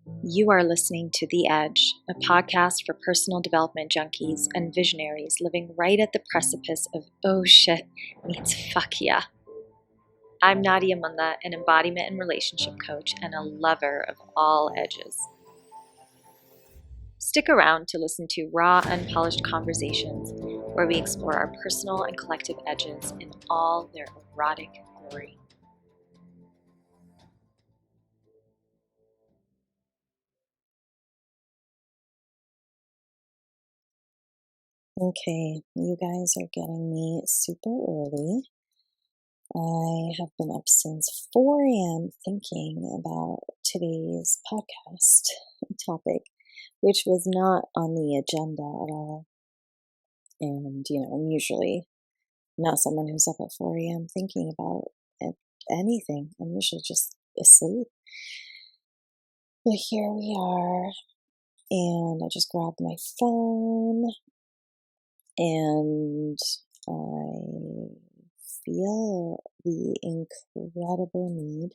You are listening to The Edge, a podcast for personal development junkies and visionaries living right at the precipice of oh shit meets fuck yeah. I'm Nadia, Munla, an embodiment and relationship coach and a lover of all edges. Stick around to listen to raw, unpolished conversations where we explore our personal and collective edges in all their erotic glory. Okay, you guys are getting me super early. I have been up since 4 a.m. thinking about today's podcast topic, which was not on the agenda at all. And, I'm usually not someone who's up at 4 a.m. thinking about anything. I'm usually just asleep. But here we are, and I just grabbed my phone, and I feel the incredible need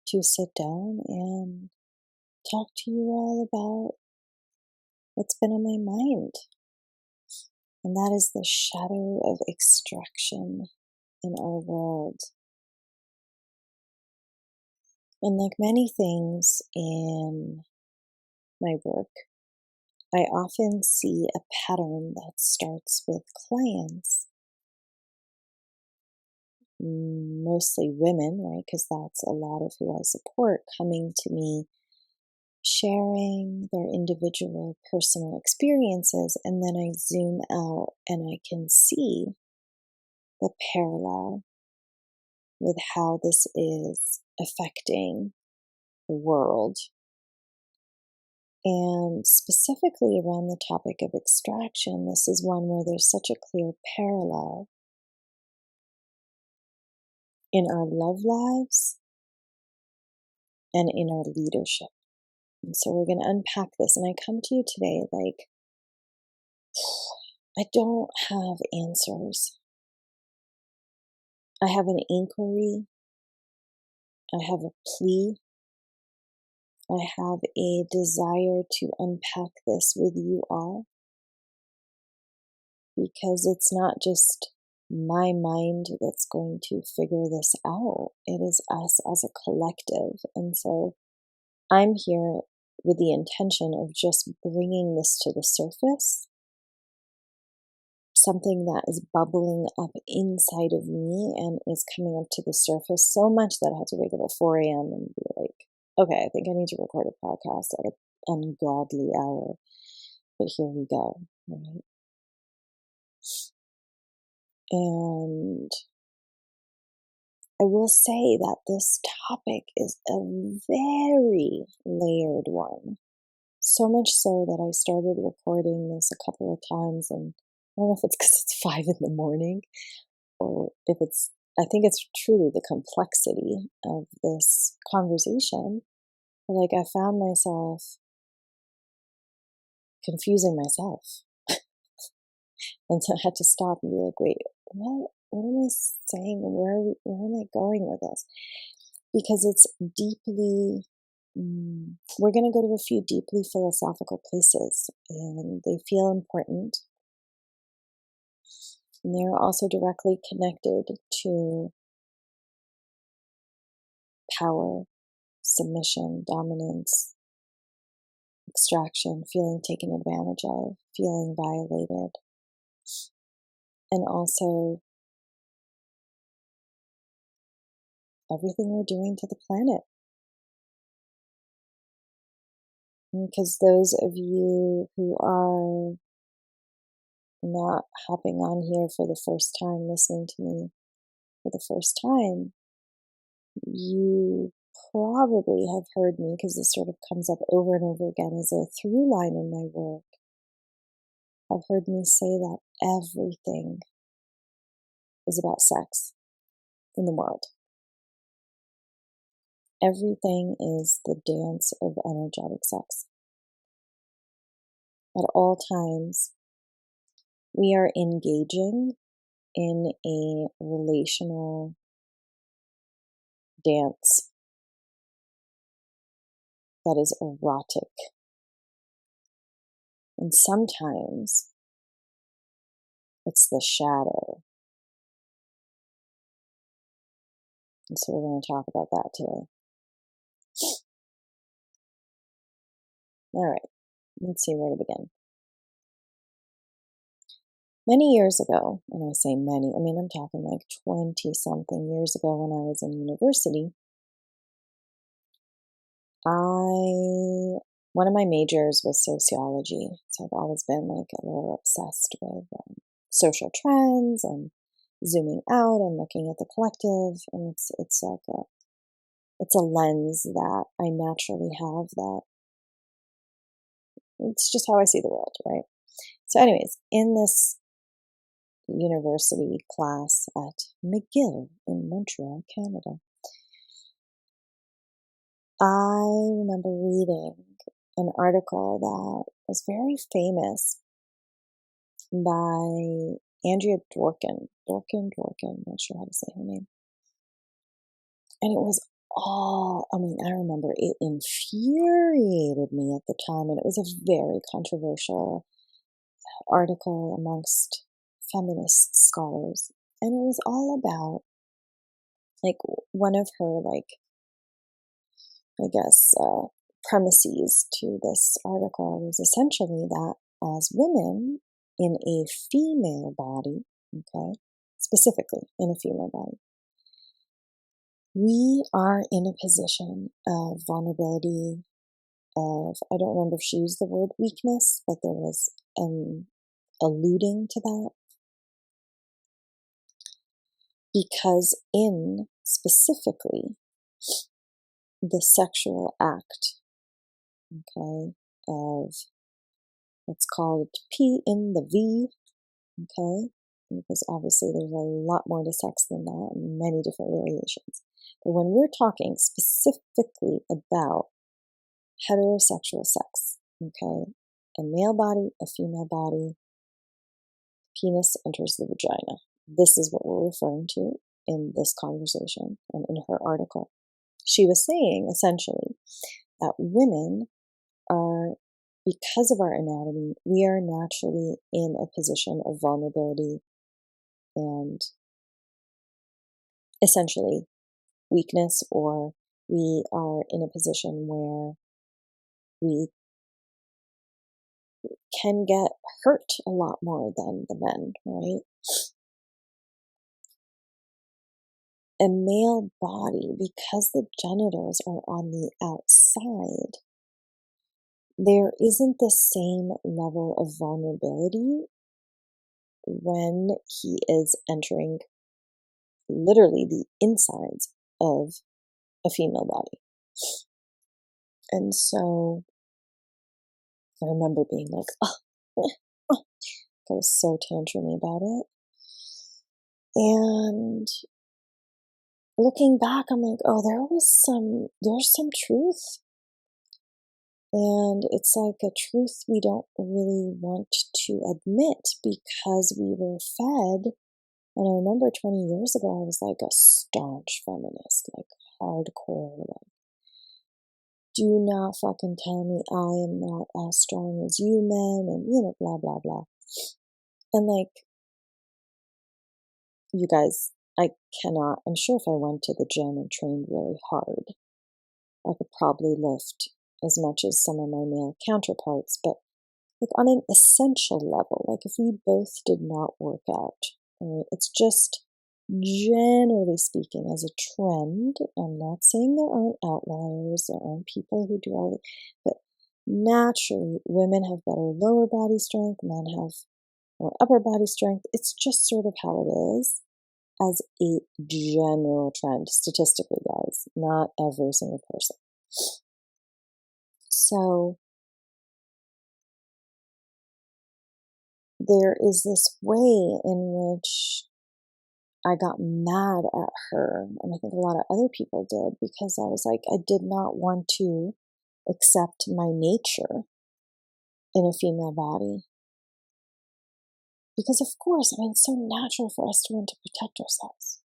to sit down and talk to you all about what's been on my mind. And that is the shadow of extraction in our world. And like many things in my work, I often see a pattern that starts with clients, mostly women, right? Because that's a lot of who I support, coming to me, sharing their individual personal experiences, and then I zoom out and I can see the parallel with how this is affecting the world. And specifically around the topic of extraction, this is one where there's such a clear parallel in our love lives and in our leadership. And so we're going to unpack this. And I come to you today like, I don't have answers. I have an inquiry. I have a plea. I have a desire to unpack this with you all, because it's not just my mind that's going to figure this out. It is us as a collective. And so I'm here with the intention of just bringing this to the surface, something that is bubbling up inside of me and is coming up to the surface so much that I had to wake up at 4 a.m. and be like, okay, I think I need to record a podcast at an ungodly hour. But here we go, right? And I will say that this topic is a very layered one. So much so that I started recording this a couple of times, and I don't know if it's because it's 5 in the morning, or if I think it's truly the complexity of this conversation. But like, I found myself confusing myself. And so I had to stop and be like, wait, what am I saying? Where am I going with this? Because it's deeply, we're going to go to a few deeply philosophical places, and they feel important. And they're also directly connected to power, submission, dominance, extraction, feeling taken advantage of, feeling violated, and also everything we're doing to the planet. Because those of you who are not hopping on here for the first time, listening to me for the first time, you probably have heard me, because this sort of comes up over and over again as a through line in my work. I've heard me say that everything is about sex in the world. Everything is the dance of energetic sex. At all times, we are engaging in a relational dance. that is erotic. And sometimes it's the shadow. And so we're going to talk about that today. All right, let's see where to begin. Many years ago, and I say many, I mean, I'm talking like 20-something years ago when I was in university, one of my majors was sociology. So I've always been like a little obsessed with social trends and zooming out and looking at the collective. And it's like it's a lens that I naturally have, that it's just how I see the world, right? So anyways, in this university class at McGill in Montreal, Canada, I remember reading an article that was very famous by Andrea Dworkin. I'm not sure how to say her name. And it was I remember it infuriated me at the time, and it was a very controversial article amongst feminist scholars. And it was all about, like, one of her, like, I guess, premises to this article was essentially that as women in a female body, okay, specifically in a female body, we are in a position of vulnerability, I don't remember if she used the word weakness, but there was alluding to that. Because in specifically the sexual act, okay, of, it's called P in the V, okay, because obviously there's a lot more to sex than that, and many different variations. But when we're talking specifically about heterosexual sex, okay, a male body, a female body, penis enters the vagina. This is what we're referring to in this conversation and in her article. She was saying essentially that women are, because of our anatomy, we are naturally in a position of vulnerability and essentially weakness, or we are in a position where we can get hurt a lot more than the men, right? A male body, because the genitals are on the outside, there isn't the same level of vulnerability when he is entering literally the insides of a female body. And so I remember being like, I was so tantrumy about it. And looking back, I'm like, there's some truth. And it's like a truth we don't really want to admit because we were fed. And I remember 20 years ago, I was like a staunch feminist, like hardcore, like, do not fucking tell me I am not as strong as you men, and, blah, blah, blah. And like, you guys, I'm sure if I went to the gym and trained really hard, I could probably lift as much as some of my male counterparts, but like on an essential level, like if we both did not work out, right, it's just generally speaking as a trend. I'm not saying there aren't outliers, there aren't people who do all that, but naturally women have better lower body strength, men have more upper body strength. It's just sort of how it is as a general trend, statistically, guys, not every single person. So there is this way in which I got mad at her, and I think a lot of other people did, because I was like, I did not want to accept my nature in a female body. Because of course, it's so natural for us to want to protect ourselves.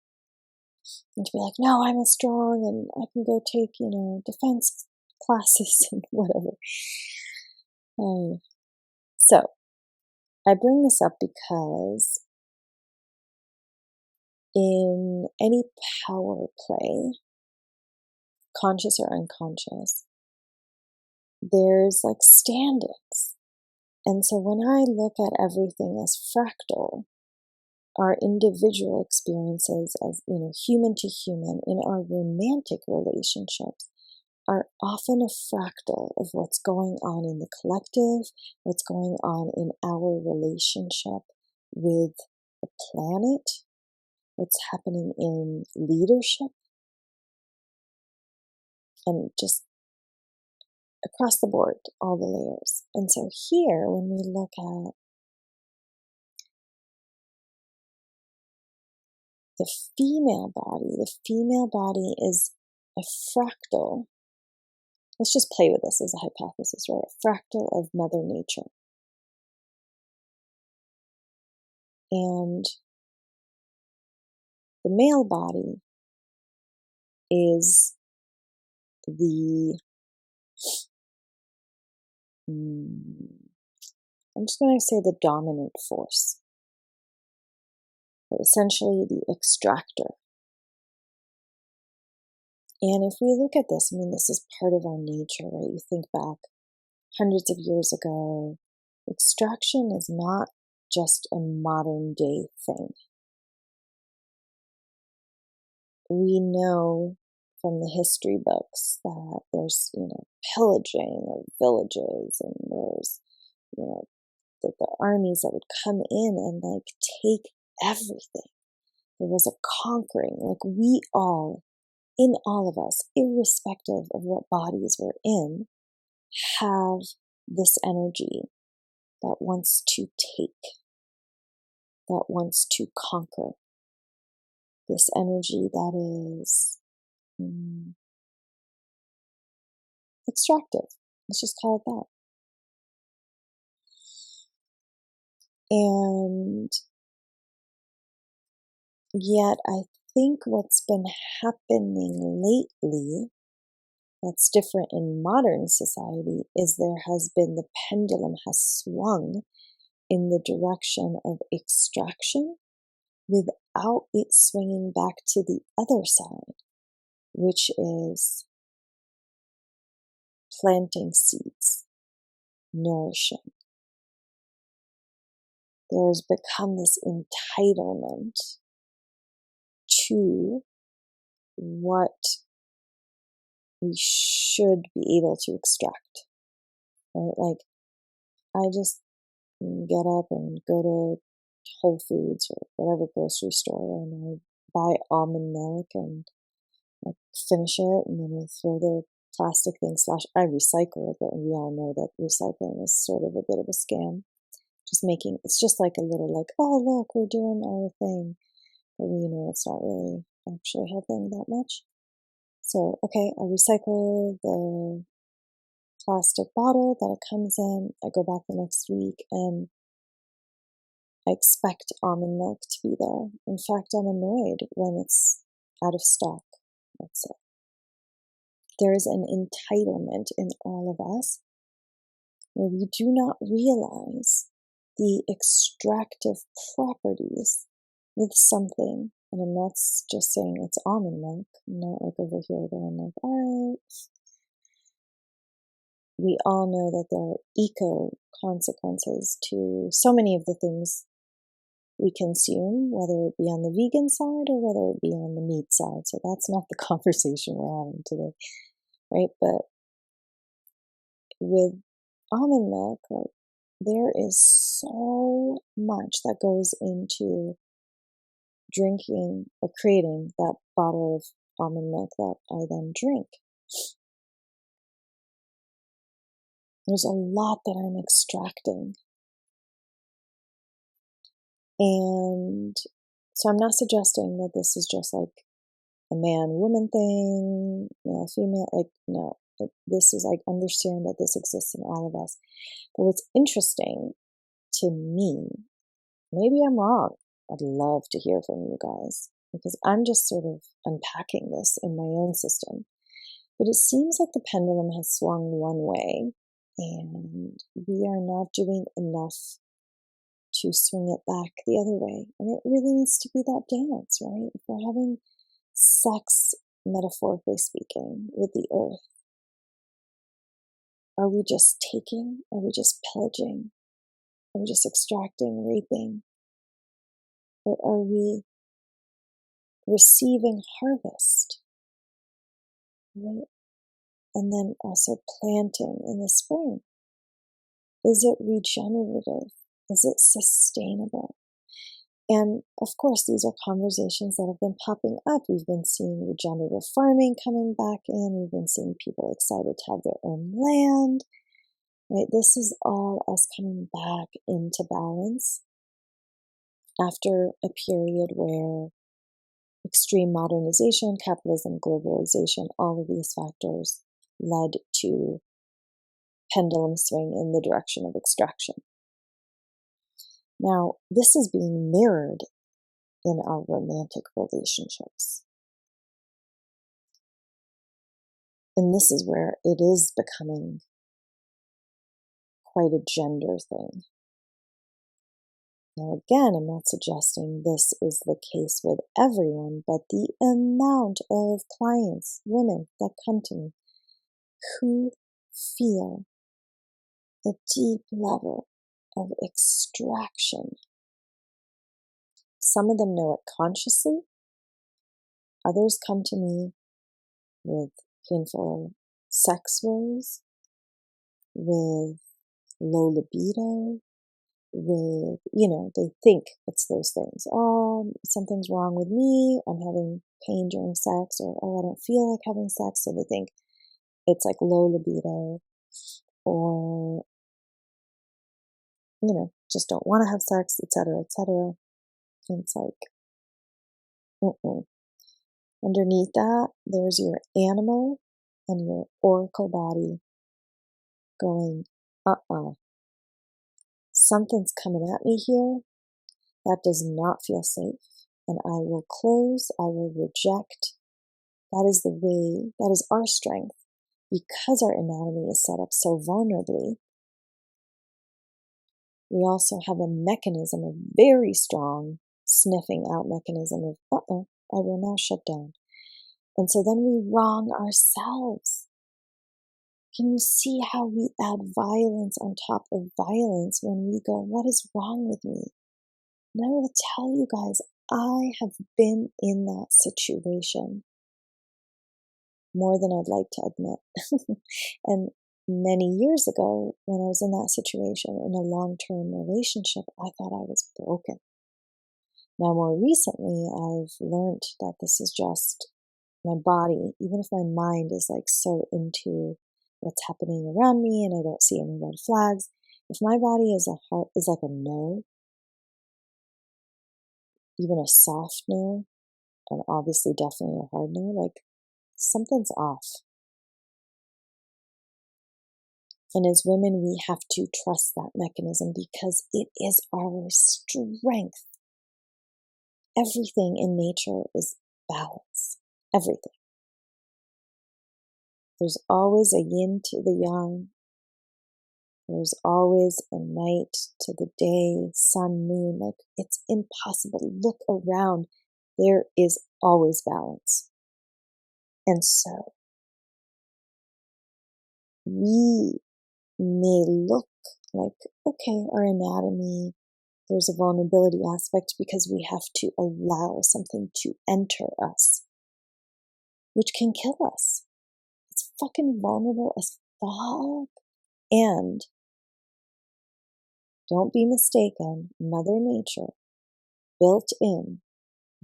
And to be like, no, I'm as strong and I can go take, defense classes and whatever. So I bring this up because in any power play, conscious or unconscious, there's like stand-ins. And so when I look at everything as fractal, our individual experiences as, human to human in our romantic relationships are often a fractal of what's going on in the collective, what's going on in our relationship with the planet, what's happening in leadership, and just across the board, all the layers. And so here, when we look at the female body is a fractal. Let's just play with this as a hypothesis, right? A fractal of Mother Nature. And the male body is I'm just going to say the dominant force. Essentially the extractor. And if we look at this, this is part of our nature, right? You think back hundreds of years ago, extraction is not just a modern day thing. We know from the history books that there's, pillaging of villages, and there's, the armies that would come in and take everything. There was a conquering, we all, in all of us, irrespective of what bodies we're in, have this energy that wants to take, that wants to conquer. This energy that is extractive. Let's just call it that. And yet I think what's been happening lately that's different in modern society is the pendulum has swung in the direction of extraction without it swinging back to the other side, which is planting seeds, nourishing. There's become this entitlement to what we should be able to extract, right? I just get up and go to Whole Foods or whatever grocery store, and I buy almond milk and I finish it, and then I throw the plastic thing / I recycle it, but we all know that recycling is sort of a bit of a scam. It's just like a little oh look, we're doing our thing, but we know it's not really actually helping that much. So, okay, I recycle the plastic bottle that it comes in, I go back the next week, and I expect almond milk to be there. In fact, I'm annoyed when it's out of stock, let's say. There is an entitlement in all of us where we do not realize the extractive properties with something. And I'm not just saying it's almond milk. I'm not over here going all right. We all know that there are eco consequences to so many of the things we consume, whether it be on the vegan side or whether it be on the meat side. So that's not the conversation we're having today, right? But with almond milk, there is so much that goes into drinking or creating that bottle of almond milk that I then drink. There's a lot that I'm extracting. And so I'm not suggesting that this is just a man-woman thing, male-female, no. This is understand that this exists in all of us. But what's interesting to me, maybe I'm wrong. I'd love to hear from you guys, because I'm just sort of unpacking this in my own system. But it seems like the pendulum has swung one way, and we are not doing enough to swing it back the other way. And it really needs to be that dance, right? If we're having sex, metaphorically speaking, with the earth, are we just taking? Are we just pillaging? Are we just extracting, raping? Or are we receiving harvest, right? And then also planting in the spring? Is it regenerative? Is it sustainable? And of course, these are conversations that have been popping up. We've been seeing regenerative farming coming back in. We've been seeing people excited to have their own land, right? This is all us coming back into balance after a period where extreme modernization, capitalism, globalization, all of these factors led to pendulum swing in the direction of extraction. Now, this is being mirrored in our romantic relationships. And this is where it is becoming quite a gender thing. Now, again, I'm not suggesting this is the case with everyone, but the amount of clients, women that come to me who feel a deep level of extraction. Some of them know it consciously. Others come to me with painful sex woes, with low libido, with, they think it's those things. Oh, something's wrong with me. I'm having pain during sex, or, oh, I don't feel like having sex. So they think it's like low libido, or, just don't want to have sex, etc., etc. And it's like, underneath that, there's your animal and your oracle body going, something's coming at me here that does not feel safe, and I will close, I will reject. That is the way, that is our strength. Because our anatomy is set up so vulnerably, we also have a mechanism, a very strong sniffing out mechanism of, I will now shut down. And so then we wrong ourselves. Can you see how we add violence on top of violence when we go, what is wrong with me? And I will tell you guys, I have been in that situation more than I'd like to admit. And many years ago, when I was in that situation in a long-term relationship, I thought I was broken. Now, more recently, I've learned that this is just my body, even if my mind is like so into what's happening around me and I don't see any red flags. If my body is like a no, even a soft no, and obviously definitely a hard no, like something's off. And as women, we have to trust that mechanism because it is our strength. Everything in nature is balance. Everything. There's always a yin to the yang. There's always a night to the day, sun, moon. Like, it's impossible. Look around. There is always balance. And so we may look like, okay, our anatomy, there's a vulnerability aspect because we have to allow something to enter us, which can kill us. It's fucking vulnerable as fuck. And don't be mistaken, Mother Nature built in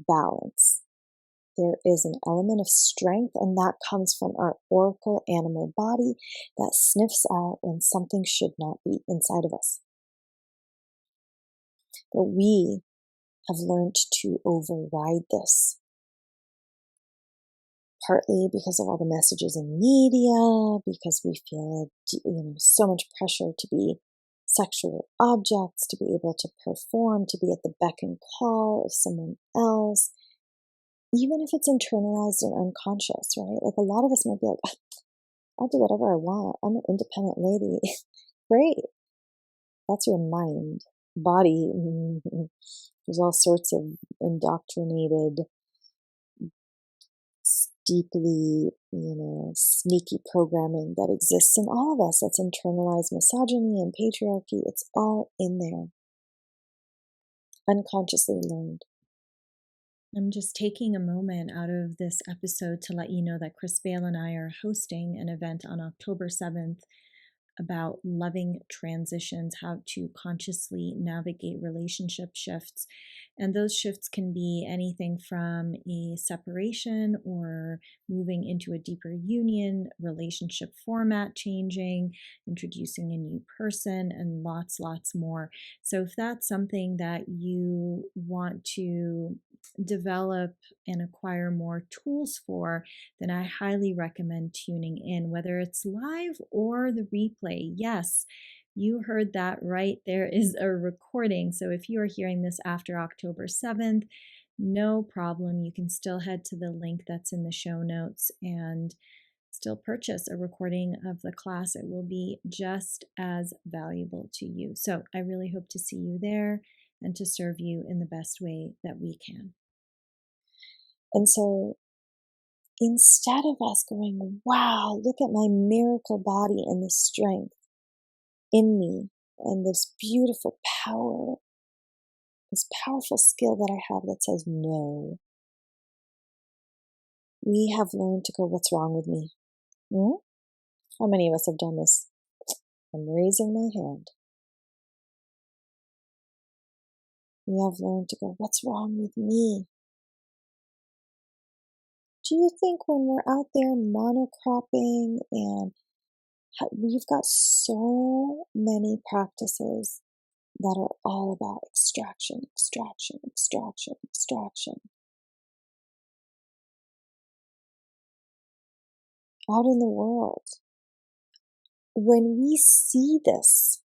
balance. There is an element of strength, and that comes from our oracle animal body that sniffs out when something should not be inside of us. But we have learned to override this, partly because of all the messages in media, because we feel so much pressure to be sexual objects, to be able to perform, to be at the beck and call of someone else. even if it's internalized and unconscious, right? Like a lot of us might be like, I'll do whatever I want. I'm an independent lady. Great. That's your mind. Body, there's all sorts of indoctrinated, deeply, sneaky programming that exists in all of us. That's internalized misogyny and patriarchy. It's all in there, unconsciously learned. I'm just taking a moment out of this episode to let you know that Chris Bale and I are hosting an event on October 7th about loving transitions, how to consciously navigate relationship shifts. And those shifts can be anything from a separation or moving into a deeper union, relationship format changing, introducing a new person, and lots more. So if that's something that you want to develop and acquire more tools for, then I highly recommend tuning in, whether it's live or the replay. Yes, you heard that right. There is a recording. So if you are hearing this after October 7th, no problem. You can still head to the link that's in the show notes and still purchase a recording of the class. It will be just as valuable to you. So I really hope to see you there and to serve you in the best way that we can. And so instead of us going, wow, look at my miracle body and the strength in me and this beautiful power, this powerful skill that I have that says no, we have learned to go, what's wrong with me? How many of us have done this? I'm raising my hand. We have learned to go, what's wrong with me? Do you think when we're out there monocropping and we've got so many practices that are all about extraction. Out in the world, when we see this,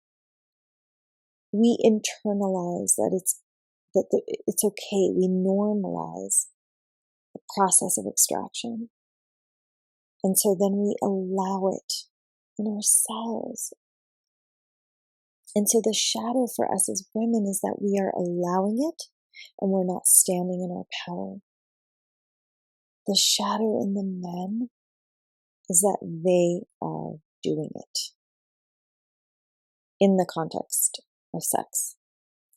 we internalize that it's okay. We normalize the process of extraction. And so then we allow it in ourselves. And so the shadow for us as women is that we are allowing it and we're not standing in our power. The shadow in the men is that they are doing it in the context of sex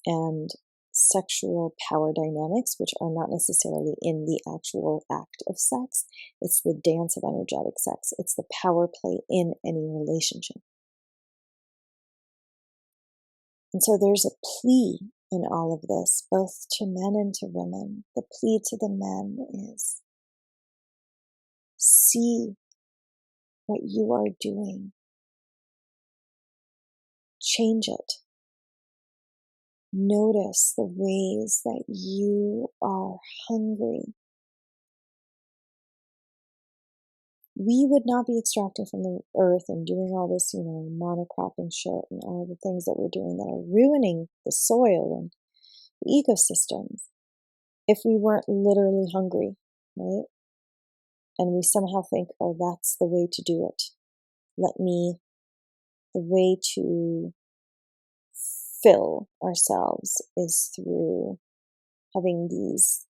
and sexual power dynamics, which are not necessarily in the actual act of sex. It's the dance of energetic sex. It's the power play in any relationship. And so there's a plea in all of this, both to men and to women. The plea to the men is, see what you are doing. Change it. Notice the ways that you are hungry. We would not be extracting from the earth and doing all this, monocropping shit and all the things that we're doing that are ruining the soil and the ecosystems if we weren't literally hungry, right? And we somehow think, oh, that's the way to do it. The way to fill ourselves is through having these,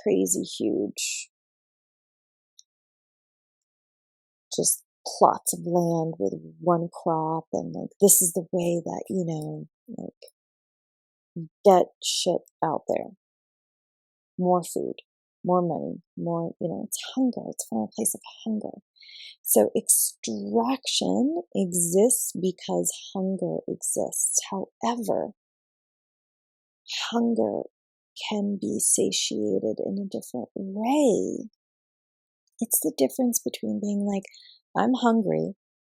crazy huge just plots of land with one crop, and this is the way that, get shit out there. More food, more money, more, it's hunger. It's from a place of hunger. So extraction exists because hunger exists. However, hunger can be satiated in a different way. It's the difference between being like, I'm hungry,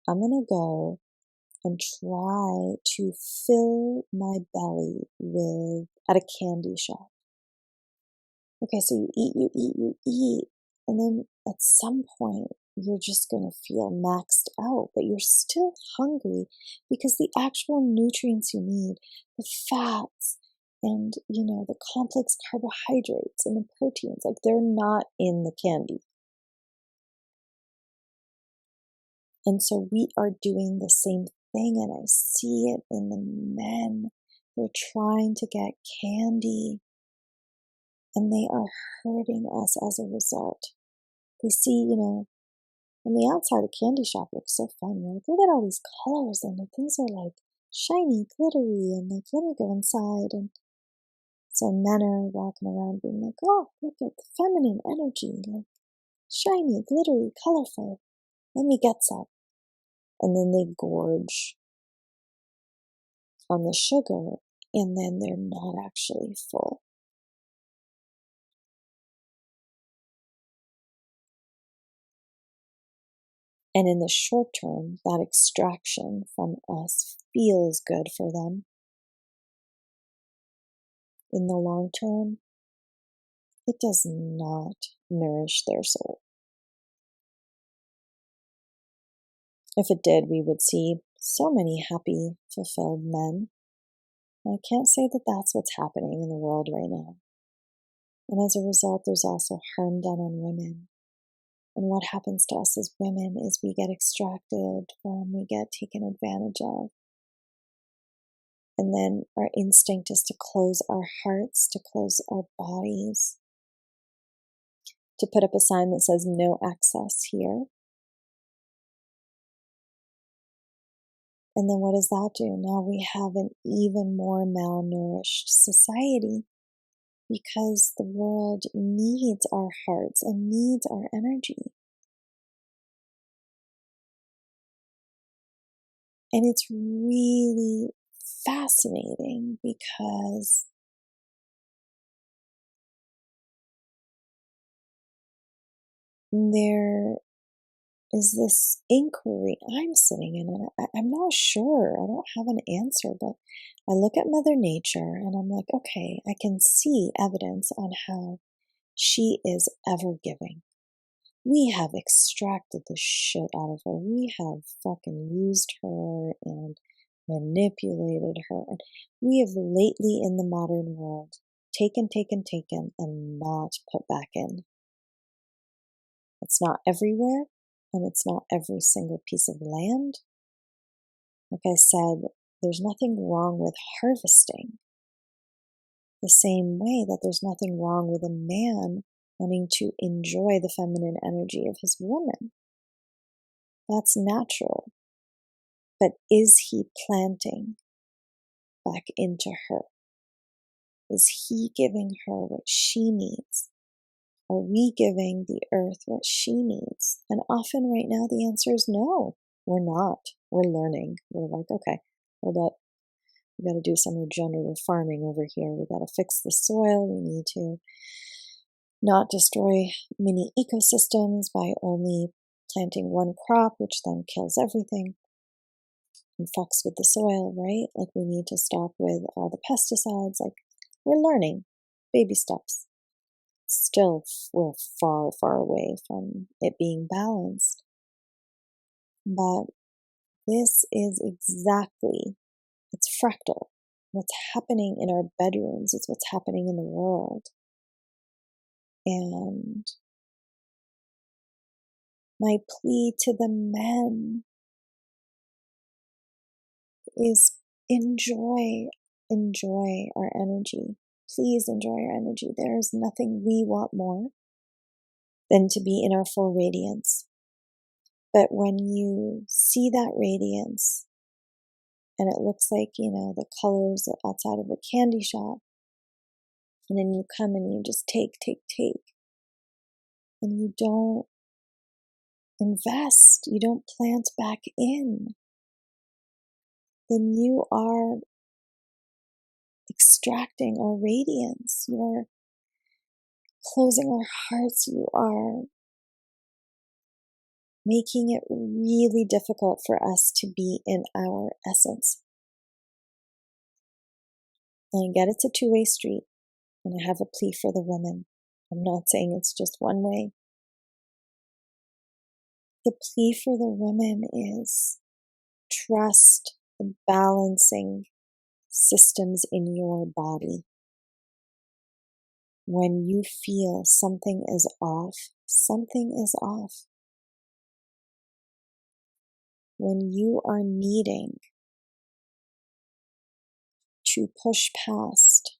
I'm going to go and try to fill my belly at a candy shop. Okay, so you eat, and then at some point, you're just going to feel maxed out, but you're still hungry because the actual nutrients you need, the fats and, the complex carbohydrates and the proteins, like they're not in the candy. And so we are doing the same thing, and I see it in the men. They're trying to get candy, and they are hurting us as a result. They see, on the outside, a candy shop looks so fun. You're like, look at all these colors, and the things are like shiny, glittery, and like, let me go inside. And so men are walking around being like, oh, look at the feminine energy, like shiny, glittery, colorful. Let me get some. And then they gorge on the sugar, and then they're not actually full. And in the short term, that extraction from us feels good for them. In the long term, it does not nourish their soul. If it did, we would see so many happy, fulfilled men. And I can't say that that's what's happening in the world right now. And as a result, there's also harm done on women. And what happens to us as women is we get extracted from, we get taken advantage of. And then our instinct is to close our hearts, to close our bodies, to put up a sign that says no access here. And then what does that do? Now we have an even more malnourished society because the world needs our hearts and needs our energy. And it's really fascinating because there is this inquiry I'm sitting in, and I'm not sure. I don't have an answer, but I look at Mother Nature and I'm like, okay, I can see evidence on how she is ever giving. We have extracted the shit out of her. We have fucking used her and manipulated her. And we have lately in the modern world taken, and not put back in. It's not everywhere, and it's not every single piece of land. Like I said, there's nothing wrong with harvesting. The same way that there's nothing wrong with a man wanting to enjoy the feminine energy of his woman. That's natural. But is he planting back into her? Is he giving her what she needs? Are we giving the earth what she needs? And often right now the answer is no, we're not. We're learning. We're like, okay, hold up. We got to do some regenerative farming over here. We got to fix the soil. We need to not destroy mini ecosystems by only planting one crop, which then kills everything and fucks with the soil, right? Like we need to stop with all the pesticides. Like we're learning baby steps. Still, we're far, far away from it being balanced. But this is exactly, it's fractal. What's happening in our bedrooms is what's happening in the world. And my plea to the men is enjoy our energy. Please enjoy our energy. There is nothing we want more than to be in our full radiance. But when you see that radiance and it looks like, the colors outside of a candy shop, and then you come and you just take, and you don't invest, you don't plant back in, then you are extracting our radiance. You are closing our hearts. You are making it really difficult for us to be in our essence. And I get it's a two-way street, and I have a plea for the women. I'm not saying it's just one way. The plea for the women is trust the balancing systems in your body. When you feel something is off, something is off. When you are needing to push past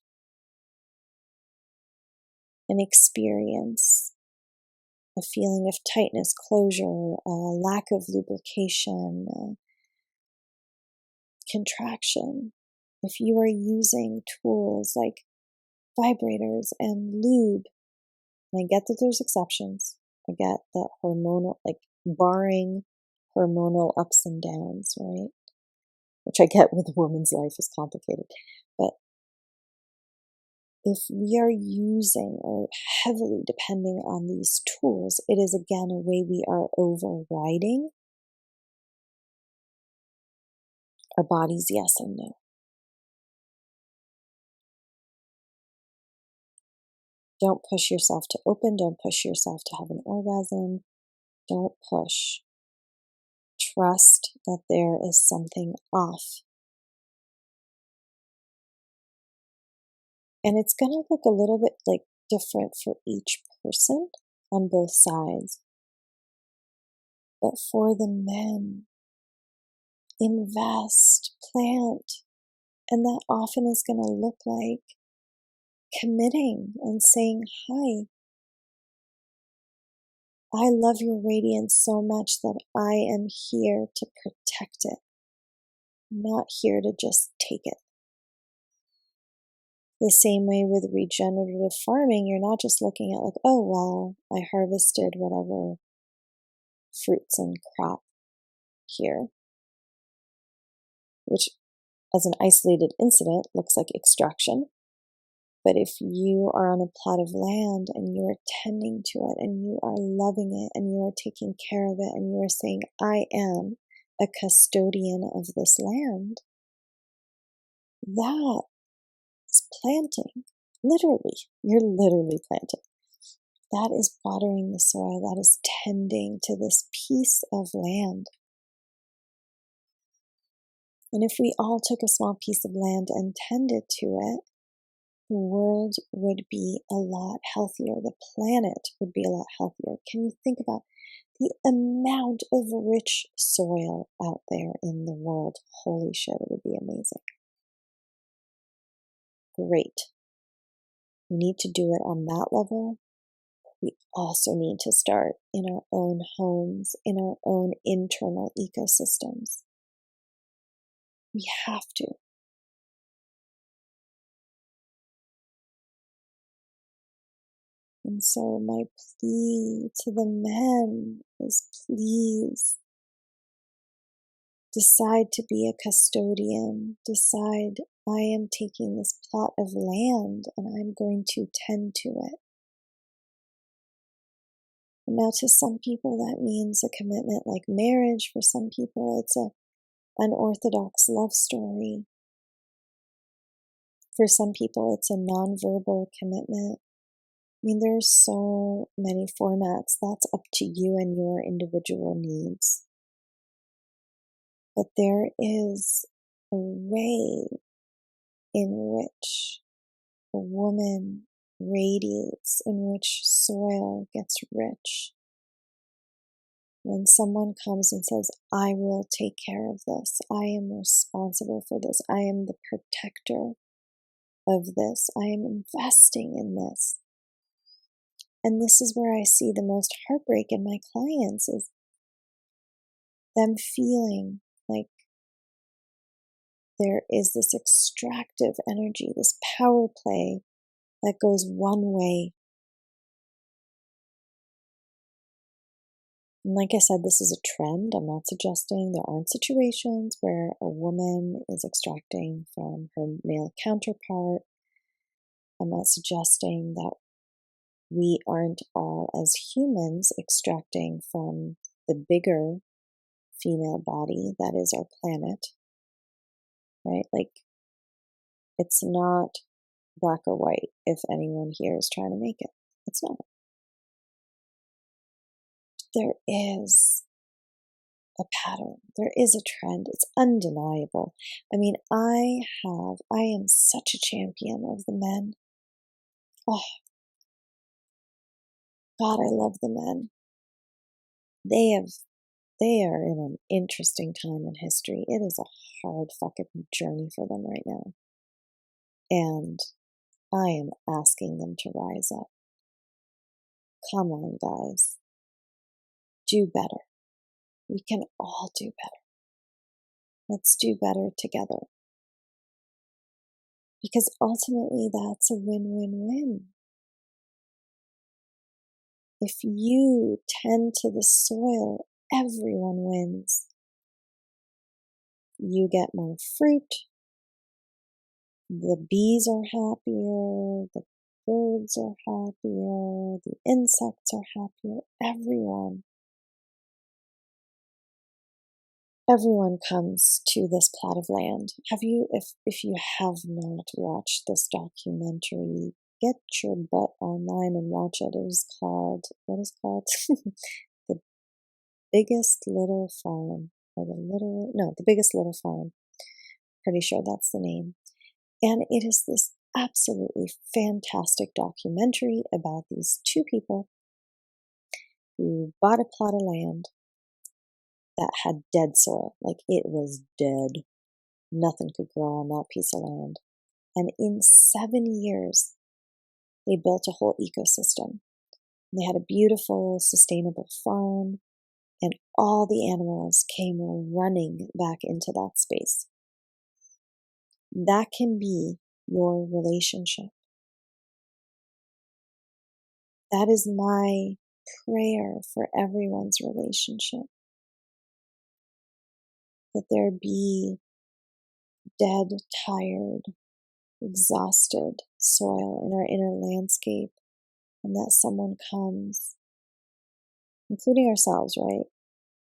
an experience, a feeling of tightness, closure, a lack of lubrication, contraction, if you are using tools like vibrators and lube, and I get that there's exceptions, I get that hormonal, like barring hormonal ups and downs, right? Which I get with a woman's life is complicated. But if we are using or heavily depending on these tools, it is again a way we are overriding our body's yes and no. Don't push yourself to open. Don't push yourself to have an orgasm. Don't push. Trust that there is something off. And it's going to look a little bit like different for each person on both sides. But for the men, invest, plant, and that often is going to look like committing and saying, hi, I love your radiance so much that I am here to protect it. I'm not here to just take it. The same way with regenerative farming, you're not just looking at like, oh, well, I harvested whatever fruits and crop here, which as an isolated incident looks like extraction. But if you are on a plot of land and you are tending to it and you are loving it and you are taking care of it and you are saying, I am a custodian of this land, that is planting. Literally, you're literally planting. That is watering the soil. That is tending to this piece of land. And if we all took a small piece of land and tended to it, the world would be a lot healthier. The planet would be a lot healthier. Can you think about the amount of rich soil out there in the world? Holy shit, it would be amazing. Great. We need to do it on that level. We also need to start in our own homes, in our own internal ecosystems. We have to. And so my plea to the men is please decide to be a custodian. Decide I am taking this plot of land and I'm going to tend to it. And now to some people that means a commitment like marriage. For some people it's an unorthodox love story. For some people it's a nonverbal commitment. I mean, there's so many formats. That's up to you and your individual needs. But there is a way in which a woman radiates, in which soil gets rich. When someone comes and says, I will take care of this, I am responsible for this, I am the protector of this, I am investing in this. And this is where I see the most heartbreak in my clients is them feeling like there is this extractive energy, this power play that goes one way. And like I said, this is a trend. I'm not suggesting there aren't situations where a woman is extracting from her male counterpart. I'm not suggesting that we aren't all as humans extracting from the bigger female body that is our planet, right? Like, it's not black or white if anyone here is trying to make it. It's not. There is a pattern. There is a trend. It's undeniable. I mean, I am such a champion of the men. Oh, God, I love the men. They are in an interesting time in history. It is a hard fucking journey for them right now. And I am asking them to rise up. Come on, guys. Do better. We can all do better. Let's do better together. Because ultimately, that's a win-win-win. If you tend to the soil, everyone wins. You get more fruit. The bees are happier. The birds are happier. The insects are happier. Everyone comes to this plot of land. If you have not watched this documentary, get your butt online and watch it. It is called, what is it called? The Biggest Little Farm, or The Biggest Little Farm. Pretty sure that's the name. And it is this absolutely fantastic documentary about these two people who bought a plot of land that had dead soil. Like, it was dead. Nothing could grow on that piece of land. And in 7 years, they built a whole ecosystem. They had a beautiful, sustainable farm, and all the animals came running back into that space. That can be your relationship. That is my prayer for everyone's relationship. That there be dead, tired, exhausted soil in our inner landscape, and that someone comes, including ourselves, right?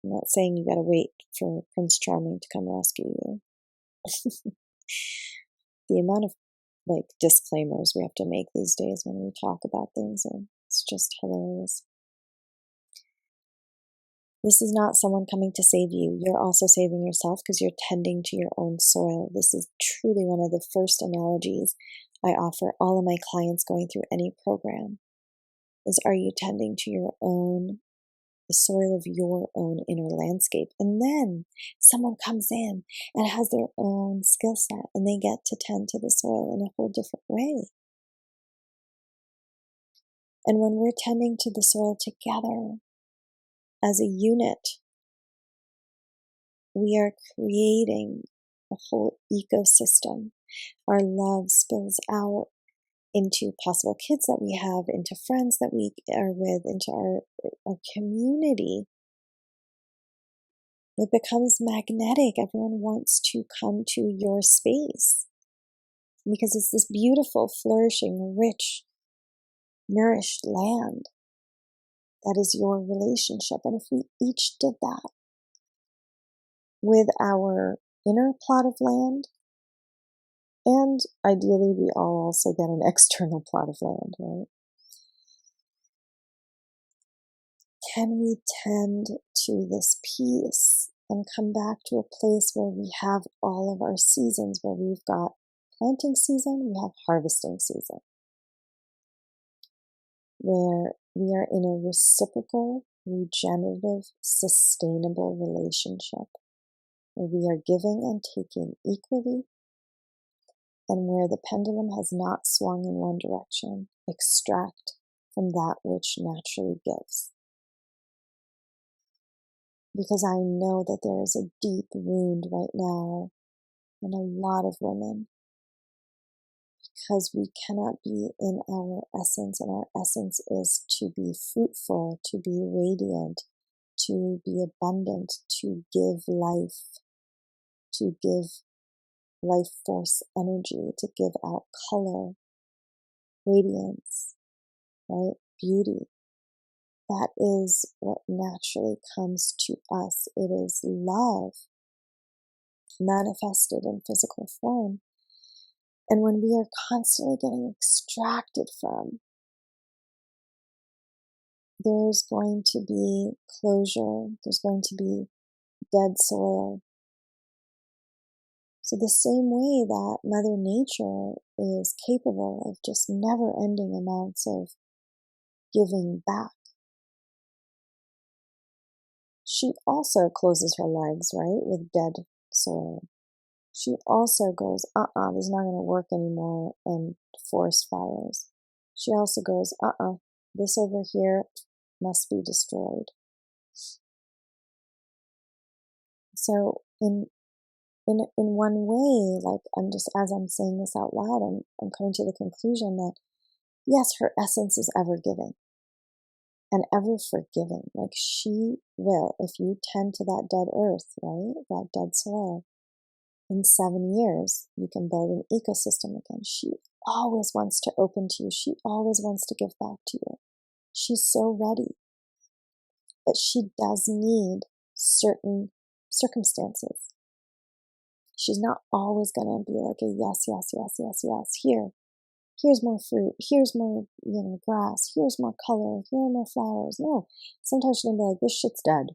I'm not saying you gotta wait for Prince Charming to come rescue you. The amount of disclaimers we have to make these days when we talk about things, it's just hilarious. This is not someone coming to save you. You're also saving yourself because you're tending to your own soil. This is truly one of the first analogies I offer all of my clients going through any program is, are you tending to the soil of your own inner landscape? And then someone comes in and has their own skill set and they get to tend to the soil in a whole different way. And when we're tending to the soil together as a unit, we are creating a whole ecosystem. Our love spills out into possible kids that we have, into friends that we are with, into our community. It becomes magnetic. Everyone wants to come to your space because it's this beautiful, flourishing, rich, nourished land that is your relationship. And if we each did that with our inner plot of land, and ideally we all also get an external plot of land, right? Can we tend to this peace and come back to a place where we have all of our seasons, where we've got planting season, we have harvesting season, where we are in a reciprocal, regenerative, sustainable relationship, where we are giving and taking equally, and where the pendulum has not swung in one direction. Extract from that which naturally gives. Because I know that there is a deep wound right now in a lot of women, because we cannot be in our essence, and our essence is to be fruitful, to be radiant, to be abundant, to give life force energy, to give out color, radiance, right? Beauty. That is what naturally comes to us. It is love manifested in physical form. And when we are constantly getting extracted from, there's going to be closure, there's going to be dead soil. So the same way that Mother Nature is capable of just never-ending amounts of giving back, she also closes her legs, right, with dead soil. She also goes, this is not going to work anymore, and forest fires. She also goes, this over here must be destroyed. So in one way, like as I'm saying this out loud, I'm coming to the conclusion that yes, her essence is ever giving and ever forgiving. Like she will, if you tend to that dead earth, right, that dead soil, in 7 years, you can build an ecosystem again. She always wants to open to you. She always wants to give back to you. She's so ready. But she does need certain circumstances. She's not always going to be like a yes, yes, yes, yes, yes. Here's more fruit. Here's more, grass. Here's more color. Here are more flowers. No, sometimes she's going to be like, this shit's dead.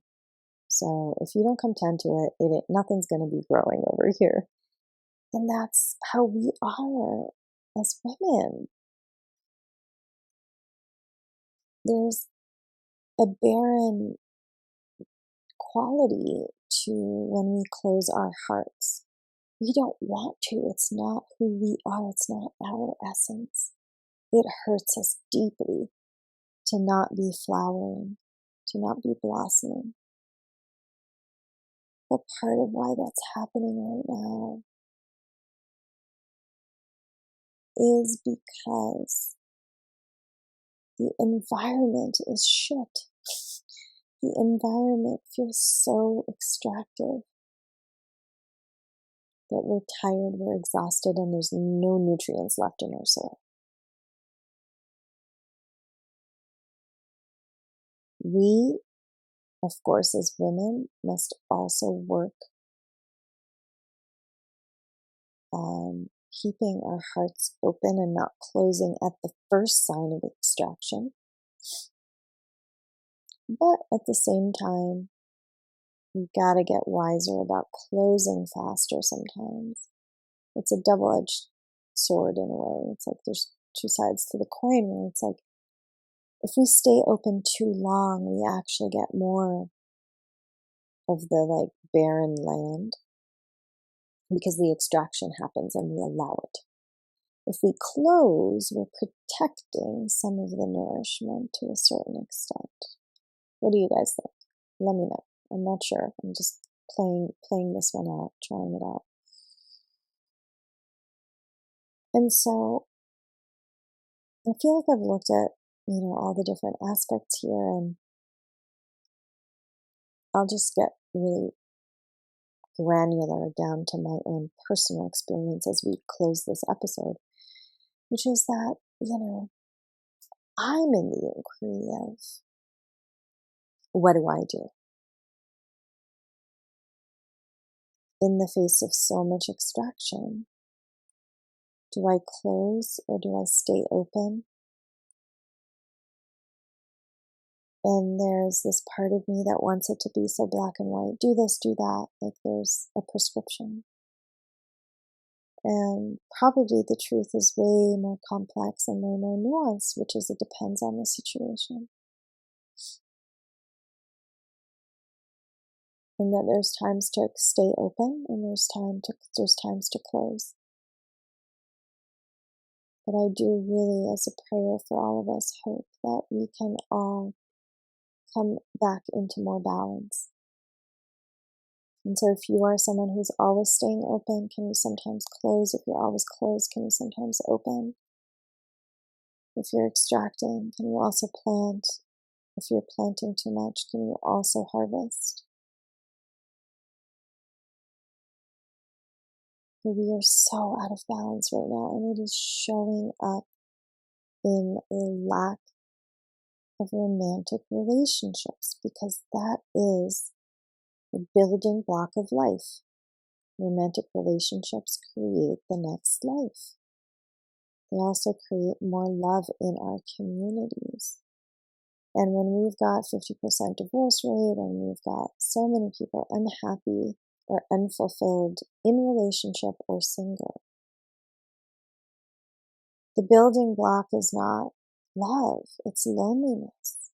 So if you don't come tend to it, nothing's going to be growing over here. And that's how we are as women. There's a barren quality to when we close our hearts. We don't want to. It's not who we are. It's not our essence. It hurts us deeply to not be flowering, to not be blossoming. But part of why that's happening right now is because the environment is shit. The environment feels so extractive that we're tired, we're exhausted, and there's no nutrients left in our soul. We, of course, as women, must also work on keeping our hearts open and not closing at the first sign of extraction. But at the same time, we gotta get wiser about closing faster sometimes. It's a double-edged sword in a way. It's like there's two sides to the coin where it's like, if we stay open too long, we actually get more of the barren land because the extraction happens and we allow it. If we close, we're protecting some of the nourishment to a certain extent. What do you guys think? Let me know. I'm not sure. I'm just playing this one out, trying it out. And so I feel like I've looked at, all the different aspects here, and I'll just get really granular down to my own personal experience as we close this episode, which is that, I'm in the inquiry of, what do I do? In the face of so much extraction, do I close or do I stay open? And there's this part of me that wants it to be so black and white. Do this, do that. Like there's a prescription. And probably the truth is way more complex and way more nuanced, which is it depends on the situation. And that there's times to stay open and there's times to close. But I do really, as a prayer for all of us, hope that we can all come back into more balance. And so if you are someone who's always staying open, can you sometimes close? If you're always closed, can you sometimes open? If you're extracting, can you also plant? If you're planting too much, can you also harvest? We are so out of balance right now, and it is showing up in a lack of romantic relationships, because that is the building block of life. Romantic relationships create the next life. They also create more love in our communities. And when we've got 50% divorce rate and we've got so many people unhappy or unfulfilled in relationship or single, the building block is not love, it's loneliness.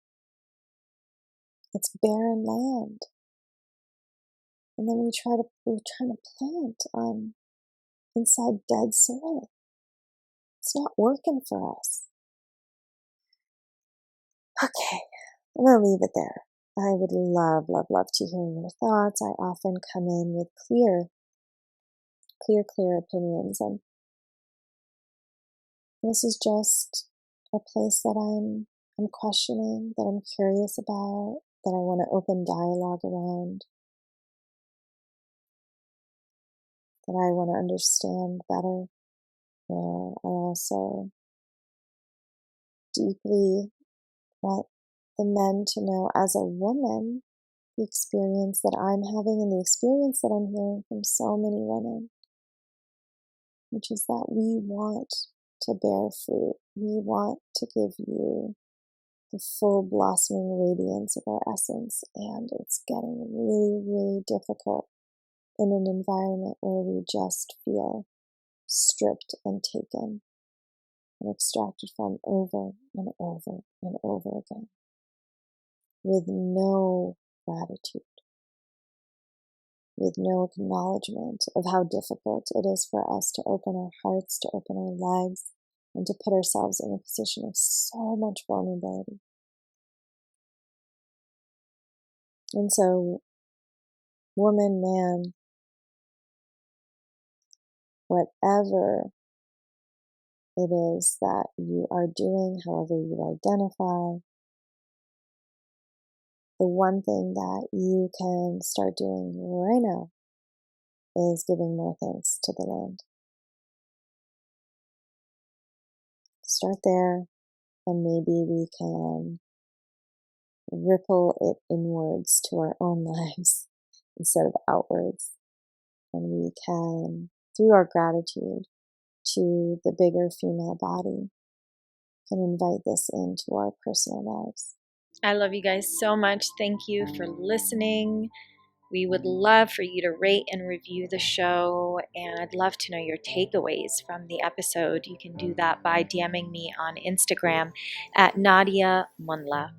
It's barren land. And then we're trying to plant inside dead soil. It's not working for us. Okay, I'm going to leave it there. I would love, love, love to hear your thoughts. I often come in with clear opinions, and this is just a place that I'm questioning, that I'm curious about, that I want to open dialogue around, that I want to understand better, where I also deeply want the men to know, as a woman, the experience that I'm having and the experience that I'm hearing from so many women, which is that we want to bear fruit. We want to give you the full blossoming radiance of our essence, and it's getting really, really difficult in an environment where we just feel stripped and taken and extracted from over and over and over again, with no gratitude, with no acknowledgement of how difficult it is for us to open our hearts, to open our lives, and to put ourselves in a position of so much vulnerability. And so, woman, man, whatever it is that you are doing, however you identify, the one thing that you can start doing right now is giving more thanks to the land. Start there, and maybe we can ripple it inwards to our own lives instead of outwards. And we can, through our gratitude to the bigger female body, can invite this into our personal lives. I love you guys so much. Thank you for listening. We would love for you to rate and review the show, and I'd love to know your takeaways from the episode. You can do that by DMing me on Instagram at Nadia Munla.